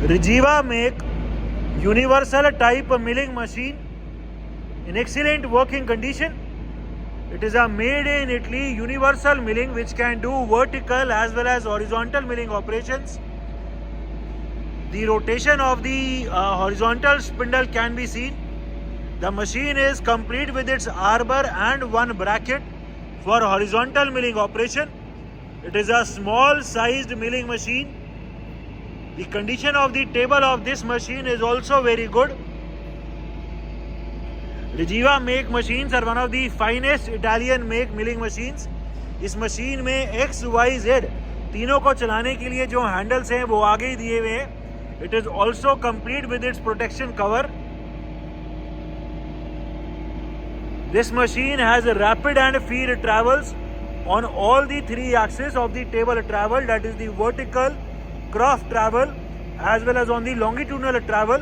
Rijiva make universal type milling machine in excellent working condition. It is a made in Italy universal milling which can do vertical as well as horizontal milling operations. The rotation of the horizontal spindle can be seen. The machine is complete with its arbor and one bracket for horizontal milling operation. It is a small sized milling machine. The condition of the table of this machine is also very good. Rijiva make machines are one of the finest Italian make milling machines. इस machine में X, Y, Z तीनों को चलाने के लिए जो handles हैं वो आगे ही दिए हुए हैं. It is also complete with its protection cover. This machine has a rapid and feed travels on all the three axes of the table travel, that is the vertical, cross travel as well as on the longitudinal travel.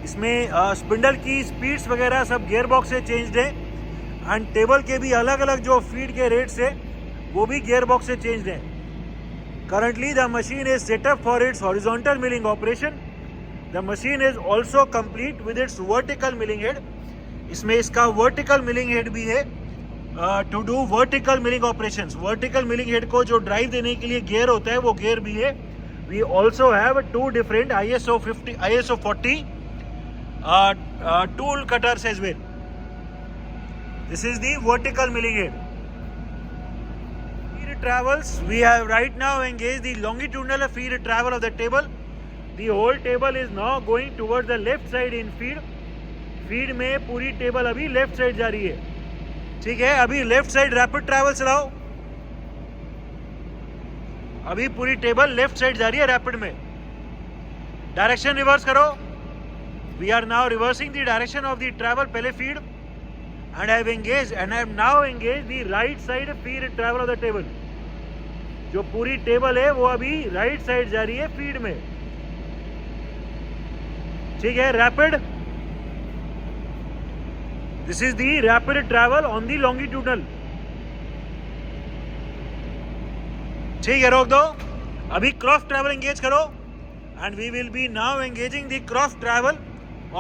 इसमें spindle की speeds वगैरह सब gear box से changed है and table के भी अलग अलग जो फीड के रेट्स है वो भी गियर बॉक्स से चेंज्ड है. Currently the machine is setup for its horizontal milling operation. The machine is also complete with its vertical milling head. इसमें इसका वर्टिकल मिलिंग हेड भी है to do vertical milling operations. Vertical milling head को जो drive देने के लिए gear होता है वो गियर भी है. We also have two different ISO 40 tool cutters as well. This is the vertical milling head. Feed travels, we have right now engaged the longitudinal feed travel of the table. The whole table is now going towards the left side in feed. Feed में पूरी table अभी left side जा रही है. ठीक है, अभी left side rapid travel चलाओ. अभी पूरी टेबल लेफ्ट साइड जा रही है रैपिड में. डायरेक्शन रिवर्स करो. We are now reversing the direction of the travel पहले feed and I have now engaged the right side feed travel of the table. जो पूरी टेबल है वो अभी राइट साइड जा रही है फीड में. ठीक है, rapid. This is the rapid travel on the longitudinal. ठीक है, रोक दो. अभी क्रॉस ट्रैवल एंगेज करो and we will be now engaging the cross travel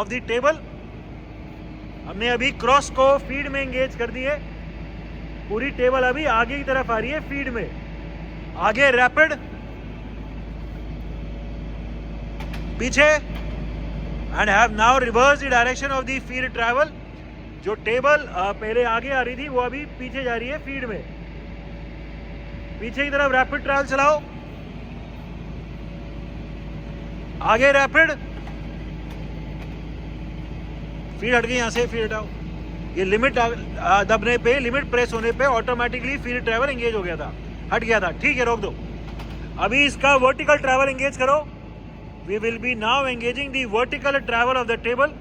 of the table. हमने अभी क्रॉस को फीड में एंगेज कर दी है. पूरी टेबल अभी आगे की तरफ आ रही है फीड में. आगे रैपिड, पीछे and have now reversed the direction of the feed travel. जो टेबल पहले आगे आ रही थी वो अभी पीछे जा रही है फीड में. पीछे की तरफ रैपिड ट्रैवल चलाओ. आगे रैपिड. फीड हट गई यहाँ से, फीड हटाओ. ये लिमिट दबने पे, लिमिट प्रेस होने पे ऑटोमेटिकली फीड ट्रैवल एंगेज हो गया था, हट गया था. ठीक है, रोक दो. अभी इसका वर्टिकल ट्रैवल एंगेज करो. We will be now engaging the vertical travel of the table.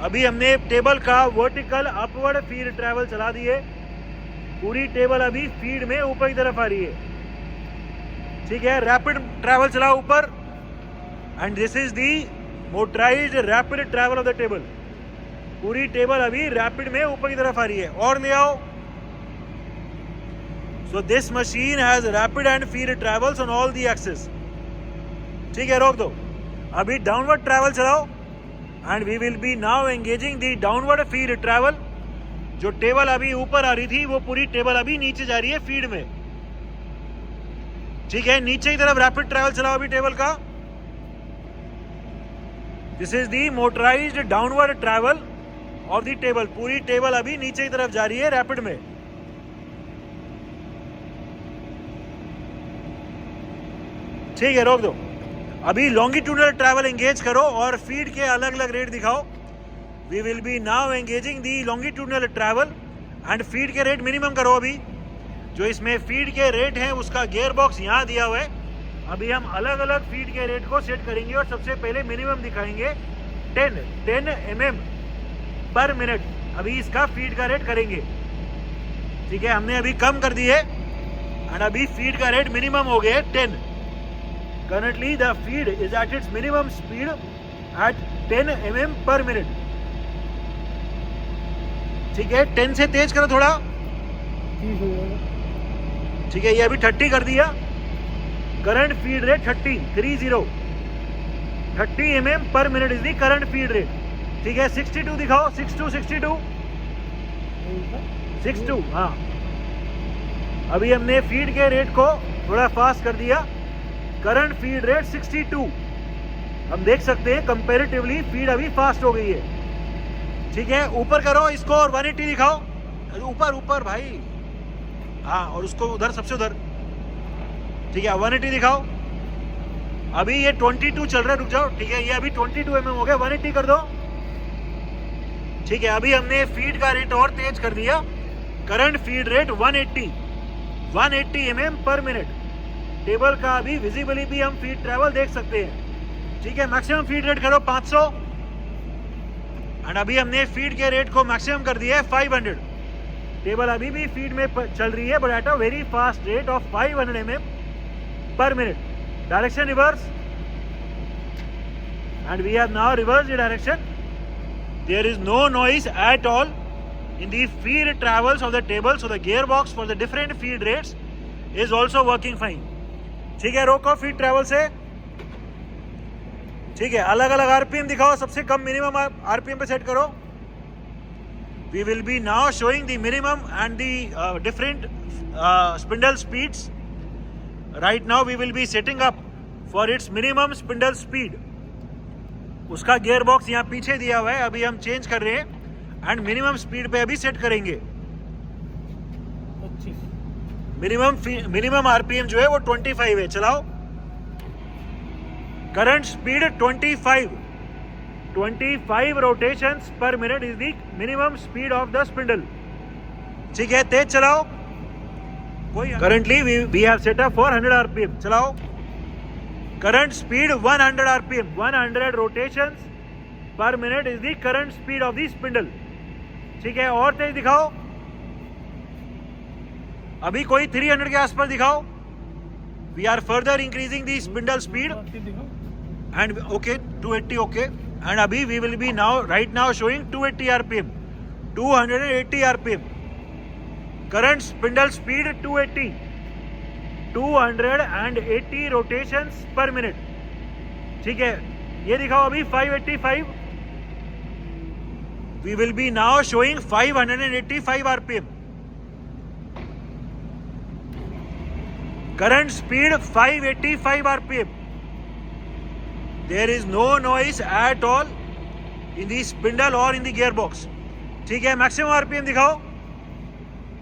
अभी हमने टेबल का वर्टिकल अपवर्ड फीड ट्रैवल चला दी है. पूरी टेबल अभी फीड में ऊपर की तरफ आ रही है. ठीक है, रैपिड ट्रैवल चलाओ ऊपर and this is the motorised rapid travel of the table. पूरी टेबल अभी रैपिड में ऊपर की तरफ आ रही है. और ले आओ. So this machine has rapid and feed travels on all the axes. ठीक है, रोक दो. अभी डाउनवर्ड ट्रैवल चलाओ and we will be now engaging the downward feed travel. जो टेबल अभी ऊपर आ रही थी वो पूरी टेबल अभी नीचे जा रही है फीड में. ठीक है, नीचे की तरफ रैपिड ट्रैवल चलाओ अभी टेबल का. This is the motorised downward travel of the table. पूरी टेबल अभी नीचे की तरफ जा रही है रैपिड में. ठीक है, रोक दो. अभी लॉन्गिट्यूडनल ट्रैवल एंगेज करो और फीड के अलग अलग रेट दिखाओ. We will be now engaging the longitudinal travel and feed के रेट मिनिमम करो. अभी जो इसमें फीड के रेट हैं उसका गियर बॉक्स यहाँ दिया हुआ है. अभी हम अलग अलग फीड के रेट को सेट करेंगे और सबसे पहले मिनिमम दिखाएंगे 10 mm पर मिनट. अभी इसका फीड का रेट करेंगे. ठीक है, हमने अभी कम कर दी है एंड अभी फीड का रेट मिनिमम हो गया 10. Currently the feed is at its minimum speed at 10 mm per minute. ठीक है, 10 से तेज करो थोड़ा. ठीक है, ये अभी 30 कर दिया, करंट फीड रेट 30 mm पर minute is the current feed rate. ठीक है, 62 दिखाओ, 62, हाँ। अभी हमने फीड के रेट को थोड़ा फास्ट कर दिया, करंट फीड रेट 62। हम देख सकते हैं कंपैरेटिवली फीड अभी फास्ट हो गई है। ठीक है, ऊपर करो इसको और 180 दिखाओ, ऊपर भाई, हाँ, और उसको उधर, सबसे उधर। ठीक है, 180 दिखाओ। अभी ये 22 चल रहा है, रुक जाओ। ठीक है, ये अभी 22 mm हो गया, 180 कर दो। ठीक है, अभी हमने फीड का रेट और तेज कर दिया, करंट फीड रेट 180 mm पर मिनट। टेबल का अभी विजिबली भी हम फीड ट्रैवल देख सकते हैं। ठीक है, मैक्सिमम फीड रेट करो 500, एंड अभी हमने फीड के रेट को मैक्सिमम कर दिया है 500। टेबल अभी भी फीड में चल रही है, but at a very fast rate of 500 mm per minute. Direction reverse, and we have now reversed the direction. There is no noise at all in the feed travels of the table, so the gearbox for the different feed rates is also working fine. ठीक है, रोको feed travel से। ठीक है, अलग अलग RPM दिखाओ, सबसे कम मिनिमम आरपीएम पे सेट करो। We will be now showing the minimum and the different spindle speeds. Right now we will be setting up for its minimum spindle speed. उसका गियर बॉक्स यहाँ पीछे दिया हुआ है, अभी हम चेंज कर रहे हैं एंड मिनिमम स्पीड पे अभी सेट करेंगे। मिनिमम आरपीएम जो है वो 25 है। चलाओ, करंट स्पीड 25 रोटेशंस पर minute is the minimum speed of the spindle. ठीक है, तेज चलाओ। Currently we have set up for 100 RPM. चलाओ, current speed 100 RPM, 100 rotations per minute is the current speed of the spindle. ठीक है, और तेज दिखाओ। अभी कोई 300 के आसपास दिखाओ। We are further increasing the spindle speed and okay 280 okay, and अभी we will be now right now showing 280 RPM, 280 RPM. Current spindle speed 280 rotations per minute. ठीक है, ये दिखाओ अभी 585. We will be now showing 585 RPM. Current speed 585 RPM. There is no noise at all in the spindle or in the gearbox. ठीक है, maximum RPM दिखाओ।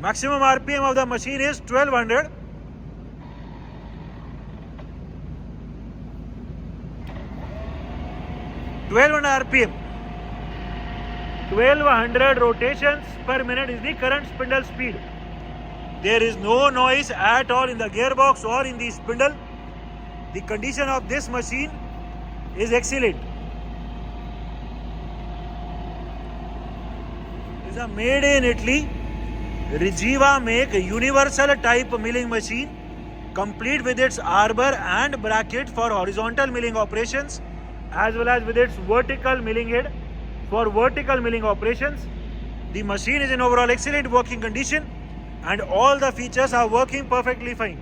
Maximum RPM of the machine is 1200. RPM. 1200 rotations per minute is the current spindle speed. There is no noise at all in the gearbox or in the spindle. The condition of this machine is excellent. It is a made in Italy Regiva make universal type milling machine, complete with its arbor and bracket for horizontal milling operations, as well as with its vertical milling head for vertical milling operations. The machine is in overall excellent working condition and all the features are working perfectly fine.